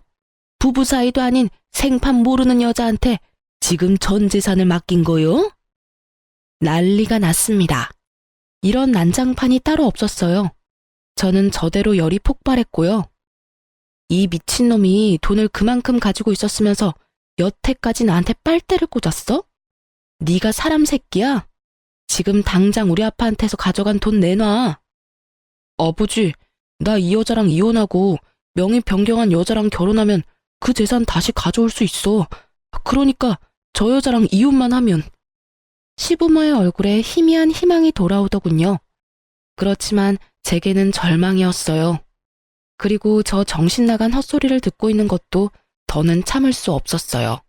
부부 사이도 아닌 생판 모르는 여자한테 지금 전 재산을 맡긴 거요? 난리가 났습니다. 이런 난장판이 따로 없었어요. 저는 저대로 열이 폭발했고요. 이 미친놈이 돈을 그만큼 가지고 있었으면서 여태까지 나한테 빨대를 꽂았어? 네가 사람 새끼야? 지금 당장 우리 아빠한테서 가져간 돈 내놔. 아버지, 나 이 여자랑 이혼하고 명의 변경한 여자랑 결혼하면 그 재산 다시 가져올 수 있어. 그러니까 저 여자랑 이혼만 하면. 시부모의 얼굴에 희미한 희망이 돌아오더군요. 그렇지만 제게는 절망이었어요. 그리고 저 정신 나간 헛소리를 듣고 있는 것도 더는 참을 수 없었어요.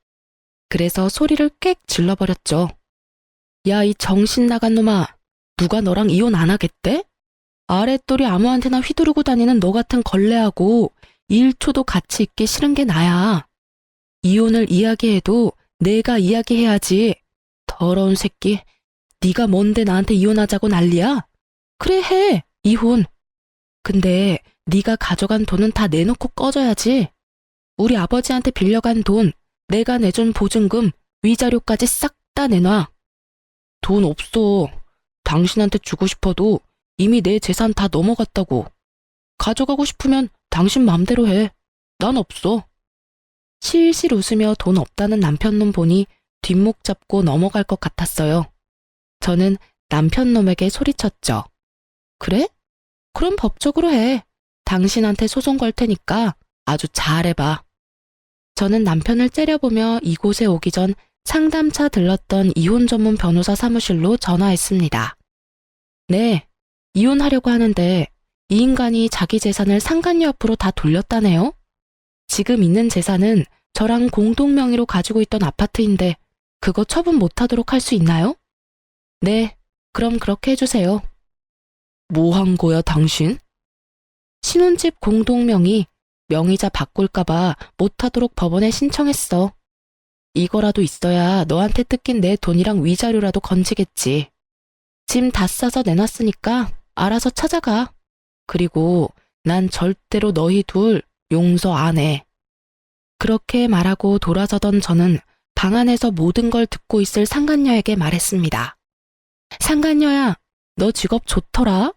그래서 소리를 꽥 질러버렸죠. 야, 이 정신 나간 놈아. 누가 너랑 이혼 안 하겠대? 아랫돌이 아무한테나 휘두르고 다니는 너 같은 걸레하고 1초도 같이 있기 싫은 게 나야. 이혼을 이야기해도 내가 이야기해야지. 더러운 새끼. 네가 뭔데 나한테 이혼하자고 난리야? 그래 해. 이혼. 근데 네가 가져간 돈은 다 내놓고 꺼져야지. 우리 아버지한테 빌려간 돈, 내가 내준 보증금, 위자료까지 싹 다 내놔. 돈 없어. 당신한테 주고 싶어도 이미 내 재산 다 넘어갔다고. 가져가고 싶으면 당신 맘대로 해. 난 없어. 실실 웃으며 돈 없다는 남편놈 보니 뒷목 잡고 넘어갈 것 같았어요. 저는 남편놈에게 소리쳤죠. 그래? 그럼 법적으로 해. 당신한테 소송 걸 테니까 아주 잘해봐. 저는 남편을 째려보며 이곳에 오기 전 상담차 들렀던 이혼 전문 변호사 사무실로 전화했습니다. 네, 이혼하려고 하는데 이 인간이 자기 재산을 상간녀 앞으로 다 돌렸다네요. 지금 있는 재산은 저랑 공동 명의로 가지고 있던 아파트인데 그거 처분 못하도록 할 수 있나요? 네, 그럼 그렇게 해주세요. 뭐 한 거야, 당신? 신혼집 공동 명의, 명의자 바꿀까봐 못하도록 법원에 신청했어. 이거라도 있어야 너한테 뜯긴 내 돈이랑 위자료라도 건지겠지. 짐 다 싸서 내놨으니까 알아서 찾아가. 그리고 난 절대로 너희 둘 용서 안 해. 그렇게 말하고 돌아서던 저는 방 안에서 모든 걸 듣고 있을 상간녀에게 말했습니다. 상간녀야, 너 직업 좋더라?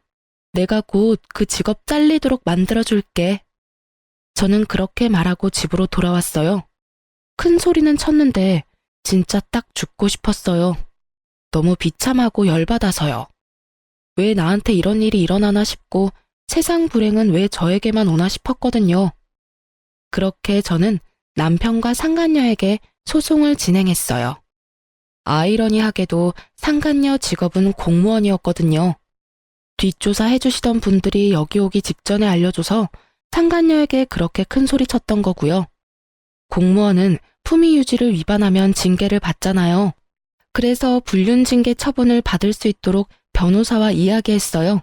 내가 곧 그 직업 잘리도록 만들어줄게. 저는 그렇게 말하고 집으로 돌아왔어요. 큰 소리는 쳤는데 진짜 딱 죽고 싶었어요. 너무 비참하고 열받아서요. 왜 나한테 이런 일이 일어나나 싶고 세상 불행은 왜 저에게만 오나 싶었거든요. 그렇게 저는 남편과 상간녀에게 소송을 진행했어요. 아이러니하게도 상간녀 직업은 공무원이었거든요. 뒷조사 해주시던 분들이 여기 오기 직전에 알려줘서 상간녀에게 그렇게 큰 소리 쳤던 거고요. 공무원은 품위 유지를 위반하면 징계를 받잖아요. 그래서 불륜징계 처분을 받을 수 있도록 변호사와 이야기했어요.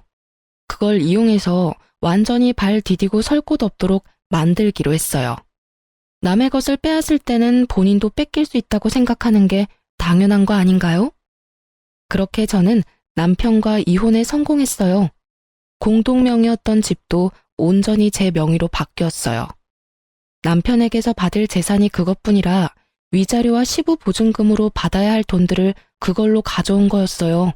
그걸 이용해서 완전히 발 디디고 설 곳 없도록 만들기로 했어요. 남의 것을 빼앗을 때는 본인도 뺏길 수 있다고 생각하는 게 당연한 거 아닌가요? 그렇게 저는 남편과 이혼에 성공했어요. 공동명의였던 집도 온전히 제 명의로 바뀌었어요. 남편에게서 받을 재산이 그것뿐이라 위자료와 시부 보증금으로 받아야 할 돈들을 그걸로 가져온 거였어요.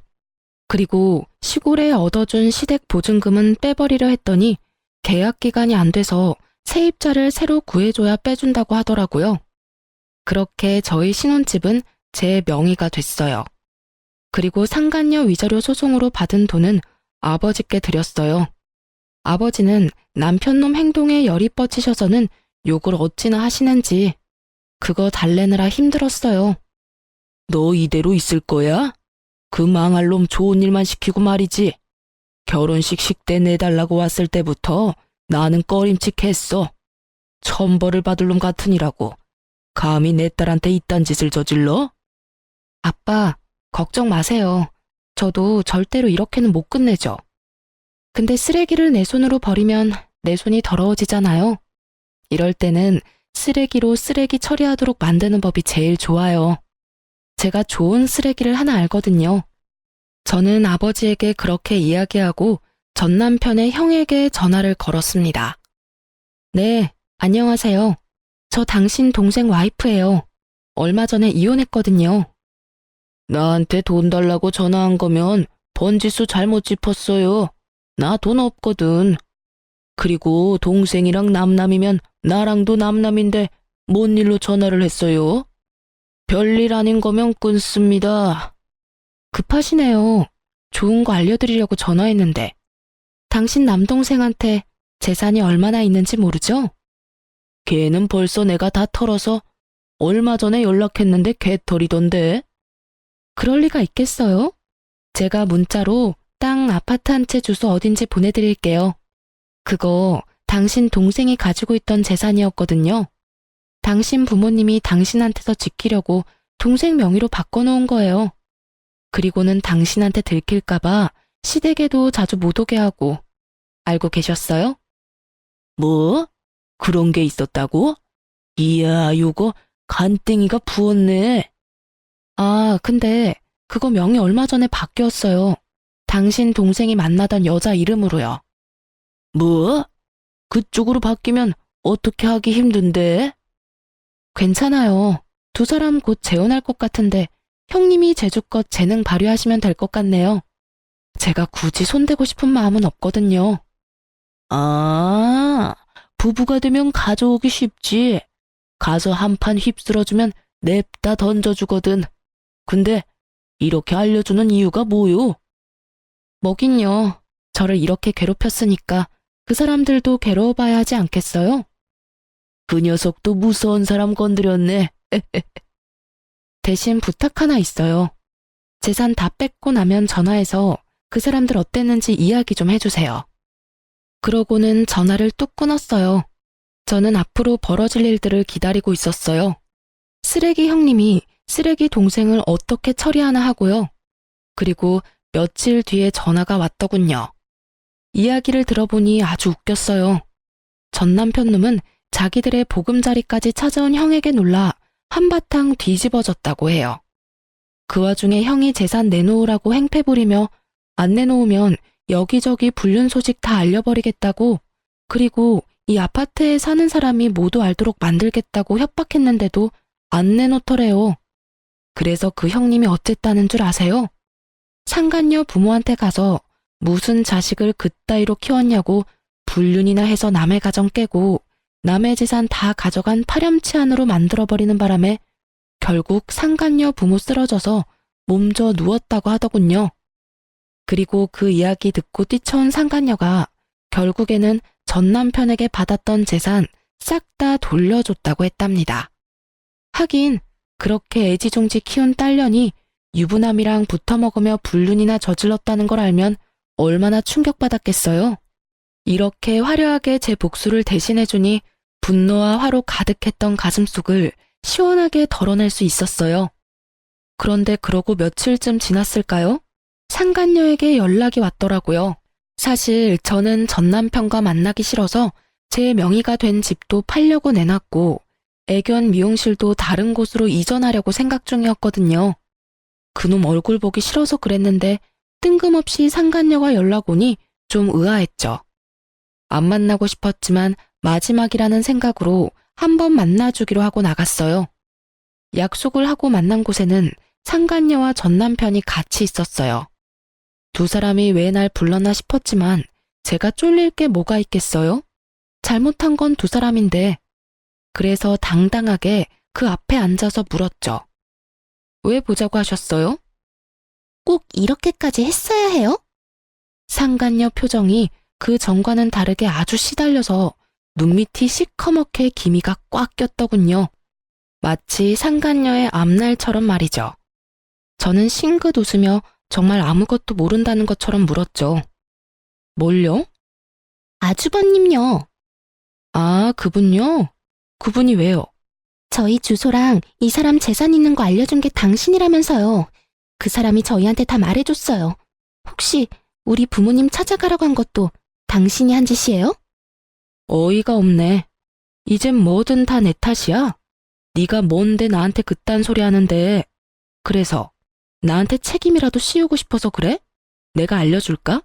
그리고 시골에 얻어준 시댁 보증금은 빼버리려 했더니 계약 기간이 안 돼서 세입자를 새로 구해줘야 빼준다고 하더라고요. 그렇게 저희 신혼집은 제 명의가 됐어요. 그리고 상간녀 위자료 소송으로 받은 돈은 아버지께 드렸어요. 아버지는 남편놈 행동에 열이 뻗치셔서는 욕을 어찌나 하시는지 그거 달래느라 힘들었어요. 너 이대로 있을 거야? 그 망할 놈 좋은 일만 시키고 말이지. 결혼식 식대 내달라고 왔을 때부터 나는 꺼림칙했어. 천벌을 받을 놈 같으니라고. 감히 내 딸한테 이딴 짓을 저질러? 아빠, 걱정 마세요. 저도 절대로 이렇게는 못 끝내죠. 근데 쓰레기를 내 손으로 버리면 내 손이 더러워지잖아요. 이럴 때는 쓰레기로 쓰레기 처리하도록 만드는 법이 제일 좋아요. 제가 좋은 쓰레기를 하나 알거든요. 저는 아버지에게 그렇게 이야기하고 전 남편의 형에게 전화를 걸었습니다. 네, 안녕하세요. 저 당신 동생 와이프예요. 얼마 전에 이혼했거든요. 나한테 돈 달라고 전화한 거면 번지수 잘못 짚었어요. 나 돈 없거든. 그리고 동생이랑 남남이면 나랑도 남남인데 뭔 일로 전화를 했어요? 별일 아닌 거면 끊습니다. 급하시네요. 좋은 거 알려드리려고 전화했는데. 당신 남동생한테 재산이 얼마나 있는지 모르죠? 걔는 벌써 내가 다 털어서 얼마 전에 연락했는데 개털이던데. 그럴 리가 있겠어요? 제가 문자로 땅 아파트 한 채 주소 어딘지 보내드릴게요. 그거 당신 동생이 가지고 있던 재산이었거든요. 당신 부모님이 당신한테서 지키려고 동생 명의로 바꿔놓은 거예요. 그리고는 당신한테 들킬까봐 시댁에도 자주 못 오게 하고. 알고 계셨어요? 뭐? 그런 게 있었다고? 이야, 요거 간땡이가 부었네. 아, 근데 그거 명의 얼마 전에 바뀌었어요. 당신 동생이 만나던 여자 이름으로요. 뭐? 그쪽으로 바뀌면 어떻게 하기 힘든데? 괜찮아요. 두 사람 곧 재혼할 것 같은데 형님이 제주껏 재능 발휘하시면 될 것 같네요. 제가 굳이 손대고 싶은 마음은 없거든요. 아, 부부가 되면 가져오기 쉽지. 가서 한 판 휩쓸어주면 냅다 던져주거든. 근데 이렇게 알려주는 이유가 뭐요? 뭐긴요. 저를 이렇게 괴롭혔으니까 그 사람들도 괴로워봐야 하지 않겠어요? 그 녀석도 무서운 사람 건드렸네. 대신 부탁 하나 있어요. 재산 다 뺏고 나면 전화해서 그 사람들 어땠는지 이야기 좀 해주세요. 그러고는 전화를 뚝 끊었어요. 저는 앞으로 벌어질 일들을 기다리고 있었어요. 쓰레기 형님이 쓰레기 동생을 어떻게 처리하나 하고요. 그리고 며칠 뒤에 전화가 왔더군요. 이야기를 들어보니 아주 웃겼어요. 전 남편놈은 자기들의 보금자리까지 찾아온 형에게 놀라 한바탕 뒤집어졌다고 해요. 그 와중에 형이 재산 내놓으라고 행패 부리며 안 내놓으면 여기저기 불륜 소식 다 알려버리겠다고, 그리고 이 아파트에 사는 사람이 모두 알도록 만들겠다고 협박했는데도 안 내놓더래요. 그래서 그 형님이 어쨌다는 줄 아세요? 상간녀 부모한테 가서 무슨 자식을 그따위로 키웠냐고 불륜이나 해서 남의 가정 깨고 남의 재산 다 가져간 파렴치한으로 만들어버리는 바람에 결국 상간녀 부모 쓰러져서 몸져 누웠다고 하더군요. 그리고 그 이야기 듣고 뛰쳐온 상간녀가 결국에는 전 남편에게 받았던 재산 싹 다 돌려줬다고 했답니다. 하긴 그렇게 애지중지 키운 딸년이 유부남이랑 붙어먹으며 불륜이나 저질렀다는 걸 알면 얼마나 충격받았겠어요. 이렇게 화려하게 제 복수를 대신해주니 분노와 화로 가득했던 가슴속을 시원하게 덜어낼 수 있었어요. 그런데 그러고 며칠쯤 지났을까요? 상간녀에게 연락이 왔더라고요. 사실 저는 전 남편과 만나기 싫어서 제 명의가 된 집도 팔려고 내놨고 애견 미용실도 다른 곳으로 이전하려고 생각 중이었거든요. 그놈 얼굴 보기 싫어서 그랬는데 뜬금없이 상간녀가 연락 오니 좀 의아했죠. 안 만나고 싶었지만 마지막이라는 생각으로 한번 만나주기로 하고 나갔어요. 약속을 하고 만난 곳에는 상간녀와 전 남편이 같이 있었어요. 두 사람이 왜 날 불렀나 싶었지만 제가 쫄릴 게 뭐가 있겠어요? 잘못한 건 두 사람인데. 그래서 당당하게 그 앞에 앉아서 물었죠. 왜 보자고 하셨어요? 꼭 이렇게까지 했어야 해요? 상간녀 표정이 그 전과는 다르게 아주 시달려서 눈밑이 시커멓게 기미가 꽉 꼈더군요. 마치 상간녀의 앞날처럼 말이죠. 저는 싱긋 웃으며 정말 아무것도 모른다는 것처럼 물었죠. 뭘요? 아주버님요. 아, 그분요? 그분이 왜요? 저희 주소랑 이 사람 재산 있는 거 알려준 게 당신이라면서요. 그 사람이 저희한테 다 말해줬어요. 혹시 우리 부모님 찾아가라고 한 것도 당신이 한 짓이에요? 어이가 없네. 이젠 뭐든 다 내 탓이야? 네가 뭔데 나한테 그딴 소리 하는데. 그래서 나한테 책임이라도 씌우고 싶어서 그래? 내가 알려줄까?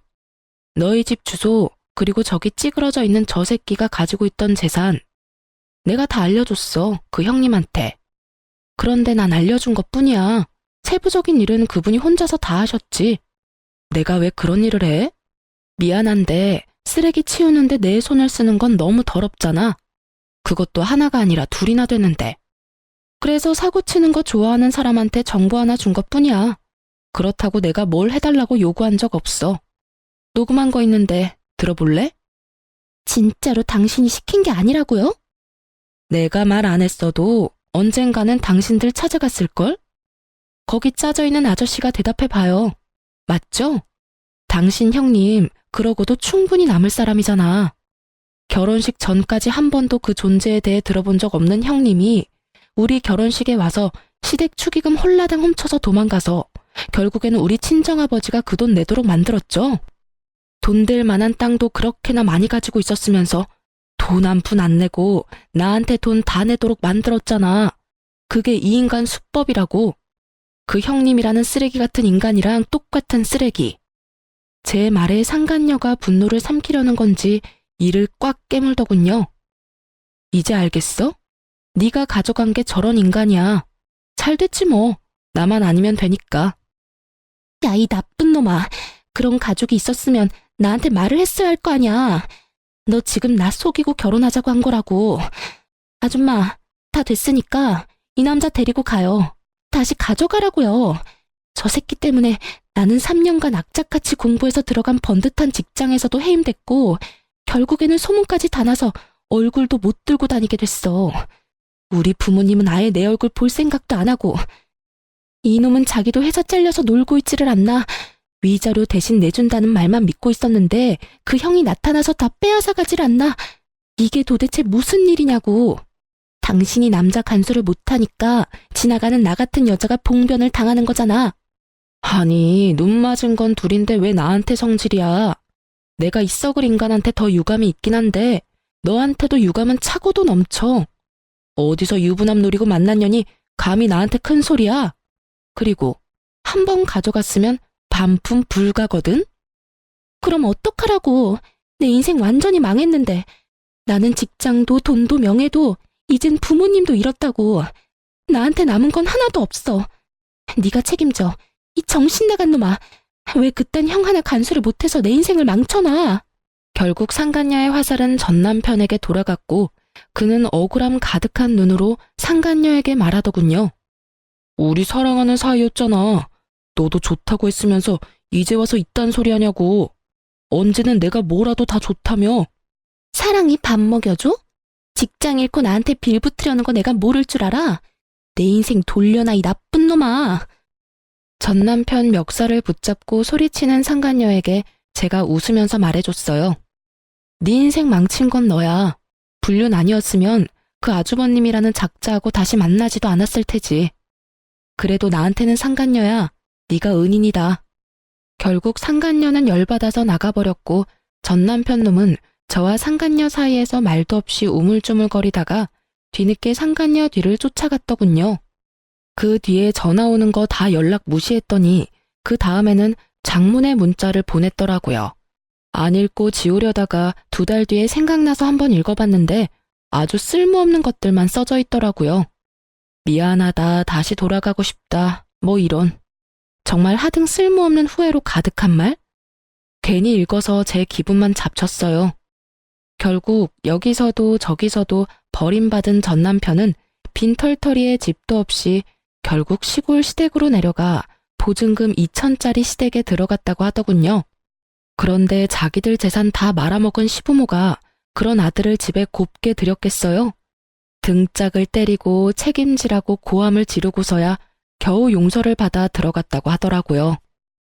너희 집 주소 그리고 저기 찌그러져 있는 저 새끼가 가지고 있던 재산 내가 다 알려줬어, 그 형님한테. 그런데 난 알려준 것뿐이야. 세부적인 일은 그분이 혼자서 다 하셨지. 내가 왜 그런 일을 해? 미안한데 쓰레기 치우는데 내 손을 쓰는 건 너무 더럽잖아. 그것도 하나가 아니라 둘이나 되는데. 그래서 사고 치는 거 좋아하는 사람한테 정보 하나 준 것뿐이야. 그렇다고 내가 뭘 해달라고 요구한 적 없어. 녹음한 거 있는데 들어볼래? 진짜로 당신이 시킨 게 아니라고요? 내가 말 안 했어도 언젠가는 당신들 찾아갔을걸? 거기 짜져 있는 아저씨가 대답해봐요. 맞죠? 당신 형님 그러고도 충분히 남을 사람이잖아. 결혼식 전까지 한 번도 그 존재에 대해 들어본 적 없는 형님이 우리 결혼식에 와서 시댁 축의금 홀라당 훔쳐서 도망가서 결국에는 우리 친정아버지가 그 돈 내도록 만들었죠. 돈 될 만한 땅도 그렇게나 많이 가지고 있었으면서 돈 한 푼 안 내고 나한테 돈 다 내도록 만들었잖아. 그게 이 인간 수법이라고. 그 형님이라는 쓰레기 같은 인간이랑 똑같은 쓰레기. 제 말에 상간녀가 분노를 삼키려는 건지 이를 꽉 깨물더군요. 이제 알겠어? 네가 가져간 게 저런 인간이야. 잘 됐지 뭐. 나만 아니면 되니까. 야, 이 나쁜 놈아. 그런 가족이 있었으면 나한테 말을 했어야 할 거 아니야. 너 지금 나 속이고 결혼하자고 한 거라고. 아줌마, 다 됐으니까 이 남자 데리고 가요. 다시 가져가라고요. 저 새끼 때문에 나는 3년간 악착같이 공부해서 들어간 번듯한 직장에서도 해임됐고 결국에는 소문까지 다 나서 얼굴도 못 들고 다니게 됐어. 우리 부모님은 아예 내 얼굴 볼 생각도 안 하고 이놈은 자기도 회사 잘려서 놀고 있지를 않나 위자료 대신 내준다는 말만 믿고 있었는데 그 형이 나타나서 다 빼앗아가질 않나. 이게 도대체 무슨 일이냐고. 당신이 남자 간수를 못하니까 지나가는 나 같은 여자가 봉변을 당하는 거잖아. 아니, 눈 맞은 건 둘인데 왜 나한테 성질이야. 내가 이 썩을 인간한테 더 유감이 있긴 한데 너한테도 유감은 차고도 넘쳐. 어디서 유부남 노리고 만난 년이 감히 나한테 큰 소리야. 그리고 한 번 가져갔으면 반품 불가거든? 그럼 어떡하라고. 내 인생 완전히 망했는데. 나는 직장도 돈도 명예도 이젠 부모님도 잃었다고. 나한테 남은 건 하나도 없어. 네가 책임져. 이 정신 나간 놈아. 왜 그딴 형 하나 간수를 못해서 내 인생을 망쳐놔? 결국 상간녀의 화살은 전 남편에게 돌아갔고 그는 억울함 가득한 눈으로 상간녀에게 말하더군요. 우리 사랑하는 사이였잖아. 너도 좋다고 했으면서 이제 와서 이딴 소리 하냐고. 언제는 내가 뭐라도 다 좋다며. 사랑이 밥 먹여줘? 직장 잃고 나한테 빌붙으려는 거 내가 모를 줄 알아? 내 인생 돌려놔 이 나쁜 놈아. 전 남편 멱살을 붙잡고 소리치는 상간녀에게 제가 웃으면서 말해줬어요. 네 인생 망친 건 너야. 불륜 아니었으면 그 아주버님이라는 작자하고 다시 만나지도 않았을 테지. 그래도 나한테는 상간녀야. 네가 은인이다. 결국 상간녀는 열받아서 나가버렸고 전 남편 놈은 저와 상간녀 사이에서 말도 없이 우물쭈물거리다가 뒤늦게 상간녀 뒤를 쫓아갔더군요. 그 뒤에 전화 오는 거 다 연락 무시했더니 그 다음에는 장문의 문자를 보냈더라고요. 안 읽고 지우려다가 2달 뒤에 생각나서 한번 읽어봤는데 아주 쓸모없는 것들만 써져 있더라고요. 미안하다, 다시 돌아가고 싶다, 뭐 이런. 정말 하등 쓸모없는 후회로 가득한 말? 괜히 읽어서 제 기분만 잡쳤어요. 결국 여기서도 저기서도 버림받은 전 남편은 빈털터리에 집도 없이 결국 시골 시댁으로 내려가 보증금 2천짜리 시댁에 들어갔다고 하더군요. 그런데 자기들 재산 다 말아먹은 시부모가 그런 아들을 집에 곱게 들였겠어요? 등짝을 때리고 책임지라고 고함을 지르고서야 겨우 용서를 받아 들어갔다고 하더라고요.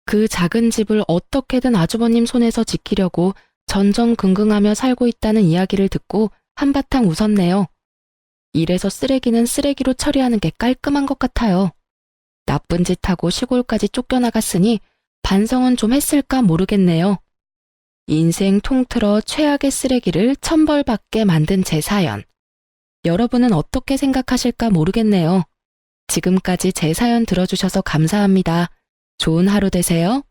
그 작은 집을 어떻게든 아주버님 손에서 지키려고 전전긍긍하며 살고 있다는 이야기를 듣고 한바탕 웃었네요. 이래서 쓰레기는 쓰레기로 처리하는 게 깔끔한 것 같아요. 나쁜 짓 하고 시골까지 쫓겨나갔으니 반성은 좀 했을까 모르겠네요. 인생 통틀어 최악의 쓰레기를 천벌받게 만든 제 사연. 여러분은 어떻게 생각하실까 모르겠네요. 지금까지 제 사연 들어주셔서 감사합니다. 좋은 하루 되세요.